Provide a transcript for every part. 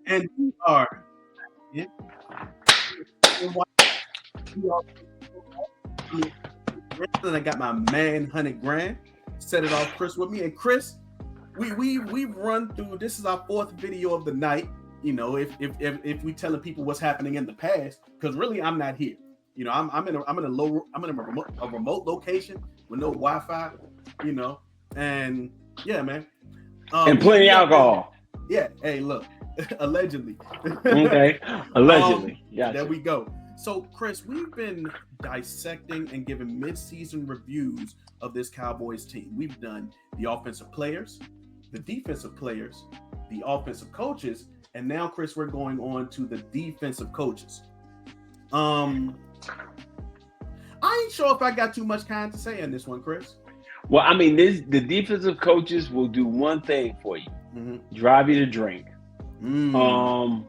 And we are, yeah, and I got my man 100 grand. Set it off Chris with me. And Chris, we've run through, this is our fourth video of the night. You know, if we telling people what's happening in the past, because really I'm not here. You know, I'm in a remote location with no Wi-Fi, you know, and yeah, man. And plenty alcohol. Yeah, hey, look, allegedly. Okay, allegedly. Yeah. There we go. So, Chris, we've been dissecting and giving mid-season reviews of this Cowboys team. We've done the offensive players, the defensive players, the offensive coaches, and now, Chris, we're going on to the defensive coaches. I ain't sure if I got too much kind to say on this one, Chris. Well, I mean, the defensive coaches will do one thing for you: drive you to drink. And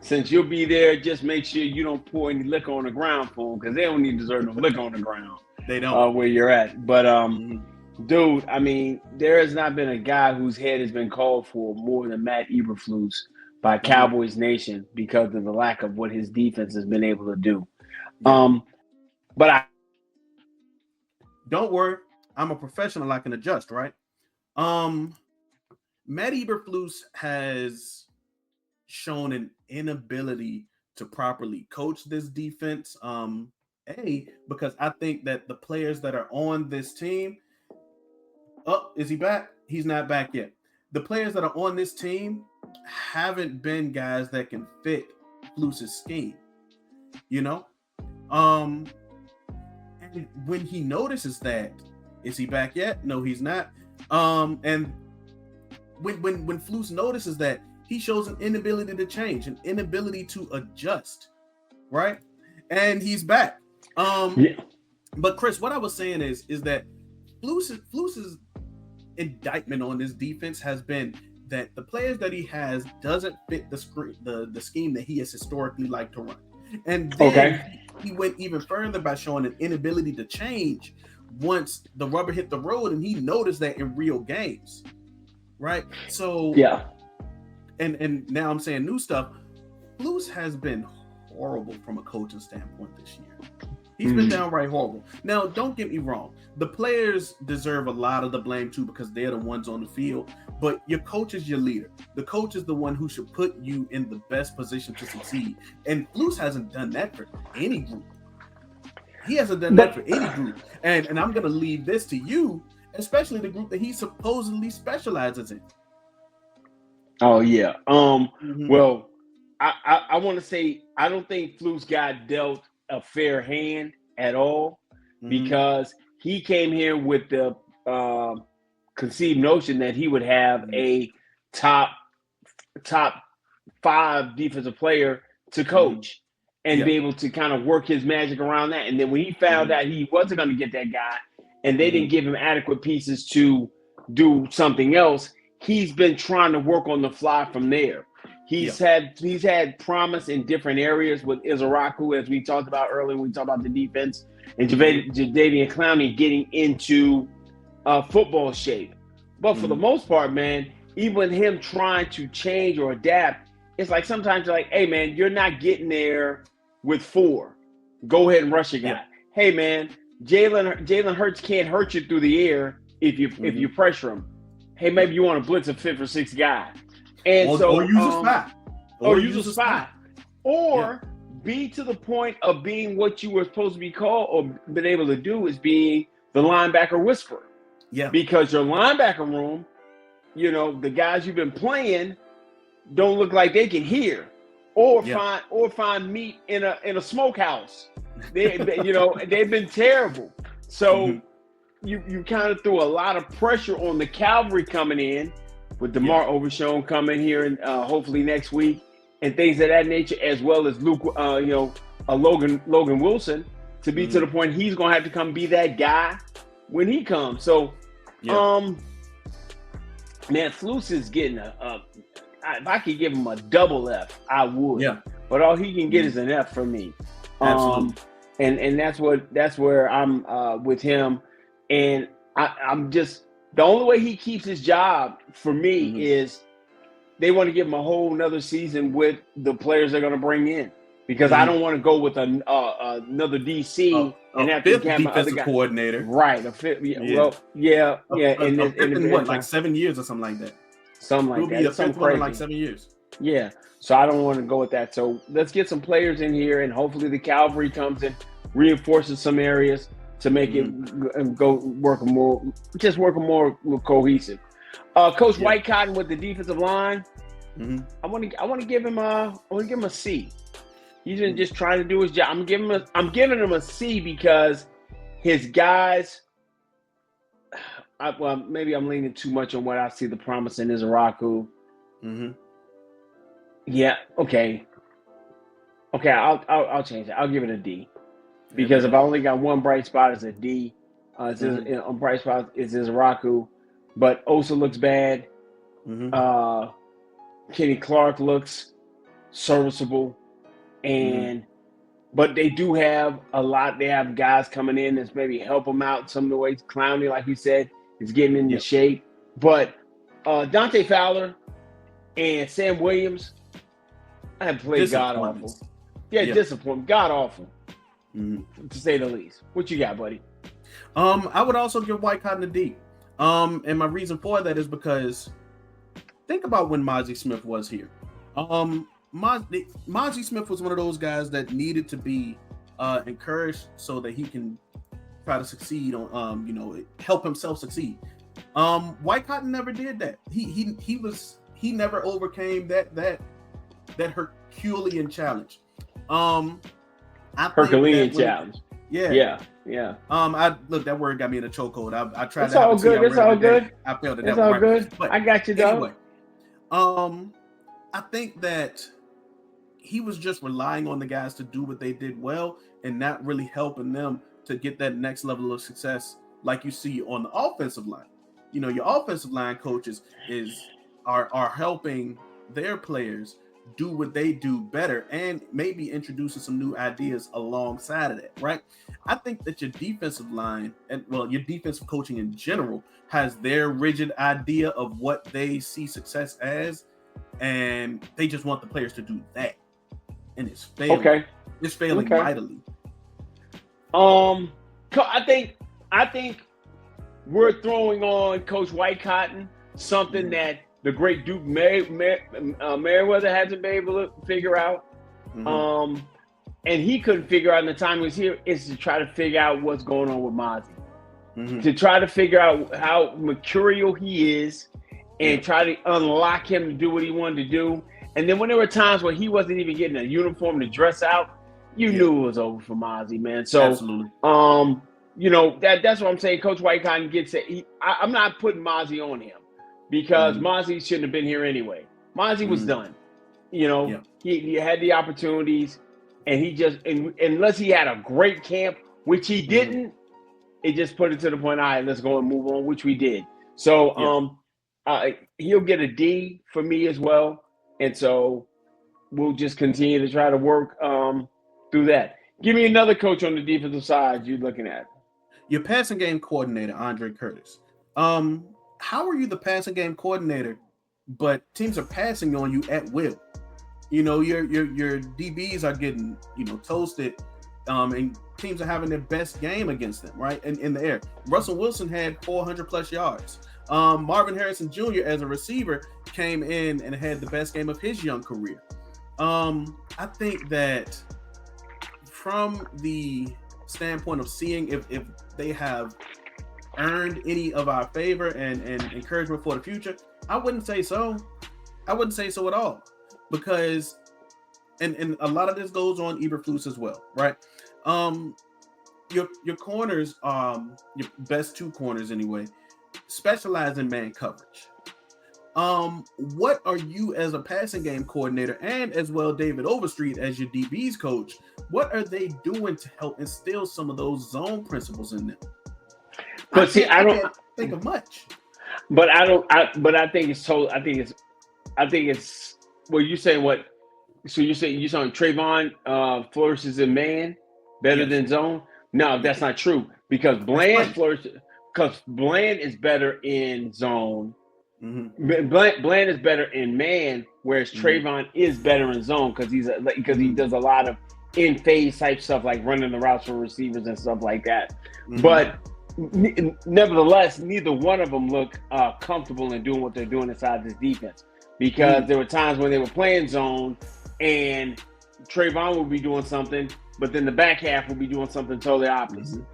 since you'll be there, just make sure you don't pour any liquor on the ground for them, because they don't even deserve no liquor on the ground. They don't. Where you're at. But dude, I mean, there has not been a guy whose head has been called for more than Matt Eberflus by Cowboys Nation because of the lack of what his defense has been able to do. But I don't worry, I'm a professional. I can adjust, right? Matt Eberflus has shown an inability to properly coach this defense. Because I think that the players that are on this team, is he back? He's not back yet. The players that are on this team haven't been guys that can fit Flus's scheme, you know? And when he notices that, is he back yet? No, he's not. And when Flus notices that, he shows an inability to change, an inability to adjust, right? And he's back. But Chris, what I was saying is that Flus's indictment on this defense has been that the players that he has doesn't fit the scheme that he has historically liked to run. And then he went even further by showing an inability to change once the rubber hit the road, and he noticed that in real games, right? So and now I'm saying new stuff. Flus has been horrible from a coaching standpoint this year. He's been downright horrible. Now, don't get me wrong. The players deserve a lot of the blame too, because they're the ones on the field. But your coach is your leader. The coach is the one who should put you in the best position to succeed. And Flus hasn't done that for any group. He hasn't done that for any group. And I'm going to leave this to you, especially the group that he supposedly specializes in. Oh, yeah. Well, I want to say I don't think Flus got dealt a fair hand at all, because he came here with the conceived notion that he would have a top 5 defensive player to coach and be able to kind of work his magic around that. And then when he found out he wasn't going to get that guy, and they didn't give him adequate pieces to do something else, he's been trying to work on the fly from there. He's had promise in different areas with Izaraku, as we talked about earlier when we talked about the defense, and Jadeveon Clowney getting into football shape. But for the most part, man, even him trying to change or adapt, it's like sometimes you're like, hey, man, you're not getting there with 4. Go ahead and rush your guy. Yeah. Hey, man, Jalen Hurts can't hurt you through the air if you pressure him. Hey, maybe you want to blitz a 5th or 6th guy. And or use a spot. Or use a spot. Or be to the point of being what you were supposed to be called or been able to do, is being the linebacker whisperer. Yeah. Because your linebacker room, you know, the guys you've been playing don't look like they can hear or find meat in a smokehouse. They've been terrible. So you kind of threw a lot of pressure on the cavalry coming in, with DeMar Overshown coming here and hopefully next week, and things of that nature, as well as Logan Wilson, to be to the point he's gonna have to come be that guy when he comes. So, man, Flus is getting if I could give him a double F, I would. Yeah. But all he can get is an F from me. Absolutely. And that's where I'm with him, and I'm just. The only way he keeps his job for me is they want to give him a whole another season with the players they're going to bring in, because I don't want to go with another DC and have to fifth have my other defensive guy. coordinator. Right. A fifth. Yeah. Yeah. Well, yeah. In what, like 7 years or something like that? Something like It'll that. be a It's something fifth one in crazy. like 7 years. Yeah. So I don't want to go with that. So let's get some players in here, and hopefully the cavalry comes and reinforces some areas to make it go work more cohesive. Coach White Cotton with the defensive line. I want to give him a C. He's been just trying to do his job. I'm giving him a C because his guys. Maybe I'm leaning too much on what I see the promise in Izaraku. Yeah. Okay. I'll change it. I'll give it a D, because if I only got one bright spot, it's a D. On bright spot is Izaraku, but Osa looks bad. Kenny Clark looks serviceable, but they do have a lot. They have guys coming in that's maybe help them out some of the ways. Clowney, like you said, is getting into shape, but Dante Fowler and Sam Williams, I have played god awful. Disappointment, god awful, to say the least. What you got, buddy? I would also give White Cotton a D. And my reason for that is because think about when Mozzie Smith was here. Mozzie Smith was one of those guys that needed to be encouraged so that he can try to succeed on, help himself succeed. White Cotton never did that. He never overcame that Herculean challenge. Herculean challenge. Yeah. I look, that word got me in a chokehold. I tried. It's all good. It's all good. I failed it. It's all good. But I got you, though. Anyway, I think that he was just relying on the guys to do what they did well and not really helping them to get that next level of success, like you see on the offensive line. Your offensive line coaches are helping their players do what they do better and maybe introducing some new ideas alongside of that, right? I think that your defensive line your defensive coaching in general has their rigid idea of what they see success as, and they just want the players to do that, and it's failing. Okay, it's failing mightily. I think we're throwing on Coach White Cotton something that the great Duke Meriwether hasn't been able to figure out. And he couldn't figure out in the time he was here, is to try to figure out what's going on with Mozzie. To try to figure out how mercurial he is and try to unlock him to do what he wanted to do. And then when there were times where he wasn't even getting a uniform to dress out, you knew it was over for Mozzie, man. So, absolutely. That's what I'm saying. Coach White Cotton gets it. I'm not putting Mozzie on him, because Mozzie shouldn't have been here anyway. Mozzie was done. He had the opportunities, and he just, unless he had a great camp, which he didn't, it just put it to the point, all right, let's go and move on, which we did. So he'll get a D for me as well. And so we'll just continue to try to work through that. Give me another coach on the defensive side you're looking at. Your passing game coordinator, Andre Curtis. How are you the passing game coordinator, but teams are passing on you at will? Your DBs are getting, toasted, and teams are having their best game against them, right? In the air. Russell Wilson had 400 plus yards. Marvin Harrison Jr. as a receiver came in and had the best game of his young career. I think that from the standpoint of seeing if they have earned any of our favor and encouragement for the future, I wouldn't say so. I wouldn't say so at all, because and a lot of this goes on Eberflus as well, right? Your corners, your best two corners anyway, specialize in man coverage. What are you as a passing game coordinator, and as well David Overstreet as your DB's coach, what are they doing to help instill some of those zone principles in them? But I don't think of much. But I think it's well, you saying what? So you're saying Trayvon flourishes in man better than zone? No, that's not true, because Bland flourishes, because Bland is better in zone Bland is better in man, whereas Trayvon is better in zone because he does a lot of in phase type stuff like running the routes for receivers and stuff like that. But nevertheless, neither one of them look comfortable in doing what they're doing inside this defense, because there were times when they were playing zone and Trayvon would be doing something, but then the back half would be doing something totally opposite.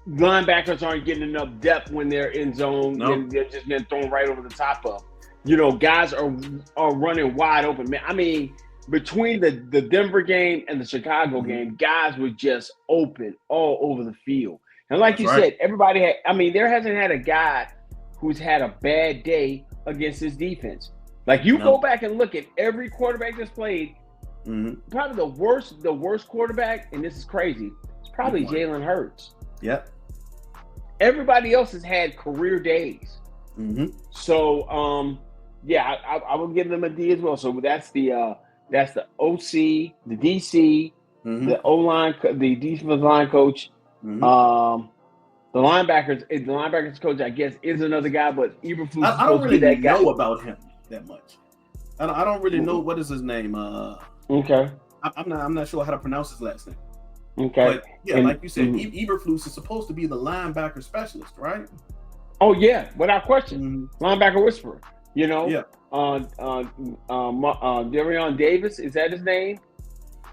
Linebackers aren't getting enough depth when they're in zone. And they're just getting thrown right over the top of. Guys are running wide open. Man, I mean, between the Denver game and the Chicago game, guys were just open all over the field. And like you said, everybody had. I mean, there hasn't had a guy who's had a bad day against this defense. Like you go back and look at every quarterback that's played. Probably the worst quarterback, and this is crazy, it's probably Jalen Hurts. Yep. Everybody else has had career days. So I will give them a D as well. So that's the OC, the DC, the O-line, the defensive line coach, the linebackers coach, I guess, is another guy, but Eberflus I don't really know about him that much. I don't really know what is his name. Okay. I'm not sure how to pronounce his last name. Okay. But like you said, Eberflus is supposed to be the linebacker specialist, right? Oh yeah, without question. Linebacker whisperer. Darion Davis, is that his name?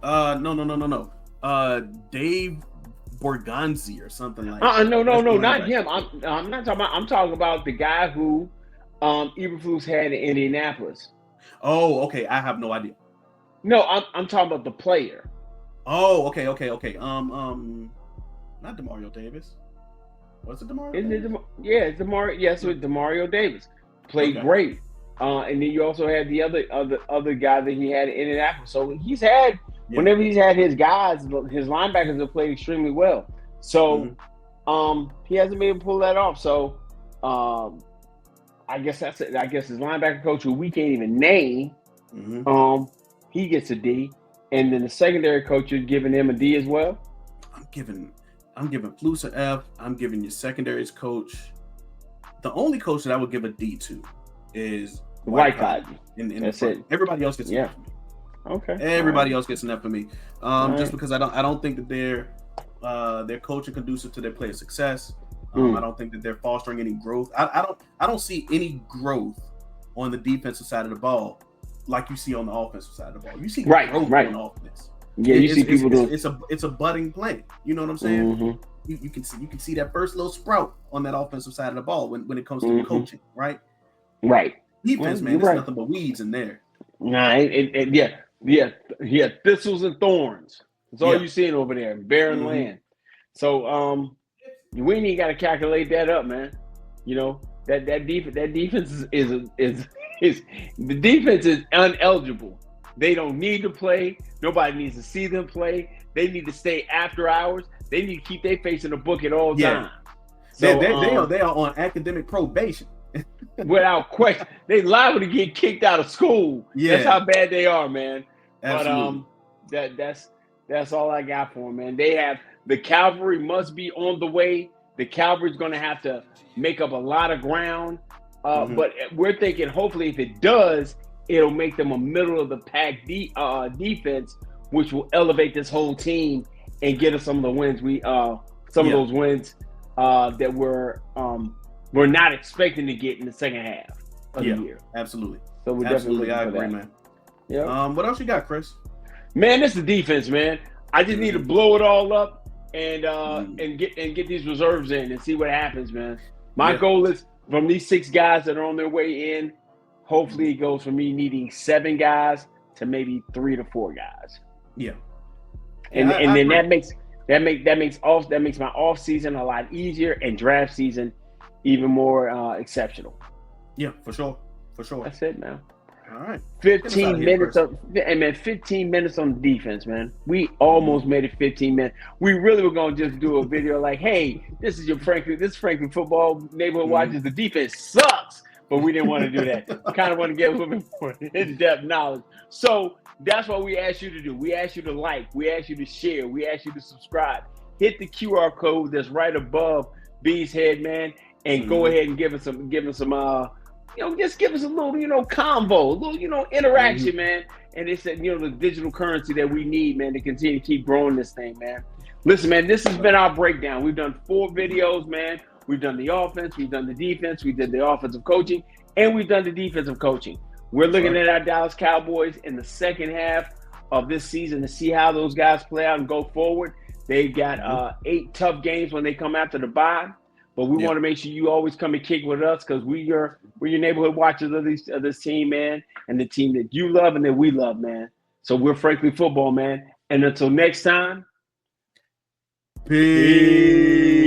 No. Dave Borgonzi or something like that. No, not him. I'm not talking about. I'm talking about the guy who Eberflus had in Indianapolis. Oh, okay. I have no idea. No, I'm talking about the player. Oh, okay. Not DeMario Davis. Was it DeMario? It's DeMario. Yes, it's DeMario Davis. Played great. And then you also had the other guy that he had in Indianapolis. So he's had whenever he's had his guys, his linebackers have played extremely well. So he hasn't been able to pull that off. So I guess that's it. I guess his linebacker coach, who we can't even name, he gets a D. And then the secondary coach, you're giving him a D as well? I'm giving Flus an F. I'm giving your secondaries coach. The only coach that I would give a D to is White Cotton. That's it. Everybody else gets an F for me. Okay. Everybody else gets an F for me. Just because I don't think that they're coaching conducive to their players' success. I don't think that they're fostering any growth. I don't see any growth on the defensive side of the ball like you see on the offensive side of the ball. You see growth on offense. Yeah, you see people doing. It's a budding plant. You know what I'm saying? You can see that first little sprout on that offensive side of the ball when it comes to coaching, right? Right. Defense, man, there's nothing but weeds in there. Nah, thistles and thorns. That's all you're seeing over there, barren land. So we ain't even got to calculate that up, man. That defense is the defense is uneligible. They don't need to play. Nobody needs to see them play. They need to stay after hours. They need to keep their face in the book at all times. So they are on academic probation. Without question. They liable to get kicked out of school. Yeah. That's how bad they are, man. Absolutely. But that's all I got for them, man. The cavalry must be on the way. The cavalry's going to have to make up a lot of ground. But we're thinking, hopefully, if it does, it'll make them a middle of the pack defense, which will elevate this whole team and get us some of the wins. Some of those wins that we're not expecting to get in the second half of the year. Absolutely. So we're absolutely, definitely I agree, man. Yeah. What else you got, Chris? Man, it's the defense, man. I just need to blow it all up and get these reserves in and see what happens, man. My goal is from these 6 guys that are on their way in. Hopefully, it goes from me needing 7 guys to maybe 3 to 4 guys. Yeah. And then that makes my off season a lot easier and draft season even more exceptional. Yeah, for sure. That's it, man. All right. 15 minutes on the defense, man. We almost made it 15 minutes. We really were gonna just do a video like, hey, this is Franklin football neighborhood watches. The defense sucks, but we didn't want to do that. Kind of want to get a little bit more in-depth knowledge. So that's what we asked you to do. We asked you to like, we asked you to share, we asked you to subscribe. Hit the QR code that's right above B's head, man, and go ahead and give us some just give us a little, convo, a little, interaction, man. And they said, the digital currency that we need, man, to continue to keep growing this thing, man. Listen, man, this has been our breakdown. We've done 4 videos, man. We've done the offense, we've done the defense, we did the offensive coaching, and we've done the defensive coaching. We're looking at our Dallas Cowboys in the second half of this season to see how those guys play out and go forward. They've got 8 tough games when they come after the bye. But we want to make sure you always come and kick with us because we're your neighborhood watchers of this team, man, and the team that you love and that we love, man. So we're Frankly Football, man. And until next time, peace.